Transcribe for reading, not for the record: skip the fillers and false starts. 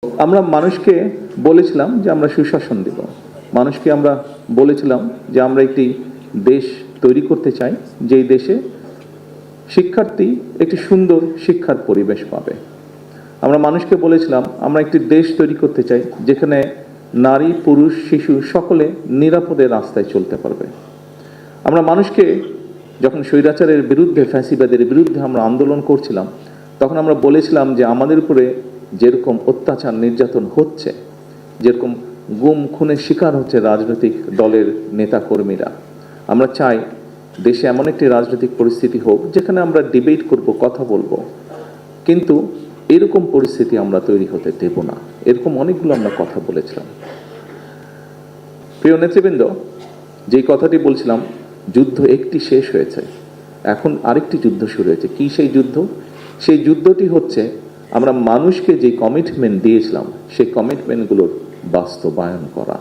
আমরা মানুষকে বলেছিলাম যে আমরা সুশাসন দেব, মানুষকে আমরা বলেছিলাম যে আমরা একটি দেশ তৈরি করতে চাই যেই দেশে শিক্ষার্থী একটি সুন্দর শিক্ষার পরিবেশ পাবে। আমরা মানুষকে বলেছিলাম আমরা একটি দেশ তৈরি করতে চাই যেখানে নারী পুরুষ শিশু সকলে নিরাপদে রাস্তায় চলতে পারবে। আমরা মানুষকে যখন স্বৈরাচারের বিরুদ্ধে ফ্যাসিবাদের বিরুদ্ধে আমরা আন্দোলন করছিলাম তখন আমরা বলেছিলাম যে আমাদের উপরে যেরকম অত্যাচার নির্যাতন হচ্ছে, যেরকম গুম খুনের শিকার হচ্ছে রাজনৈতিক দলের নেতাকর্মীরা, আমরা চাই দেশে এমন একটি রাজনৈতিক পরিস্থিতি হোক যেখানে আমরা ডিবেট করব, কথা বলবো, কিন্তু এরকম পরিস্থিতি আমরা তৈরি হতে দেব না। এরকম অনেকগুলো আমরা কথা বলেছিলাম। প্রিয় নেতৃবৃন্দ, যেই কথাটি বলছিলাম, যুদ্ধ একটি শেষ হয়েছে, এখন আরেকটি যুদ্ধ শুরু হয়েছে। কি সেই যুদ্ধ? সেই যুদ্ধটি হচ্ছে আমরা মানুষকে যে কমিটমেন্ট দিয়েছিলাম সেই কমিটমেন্টগুলোর বাস্তবায়ন করা।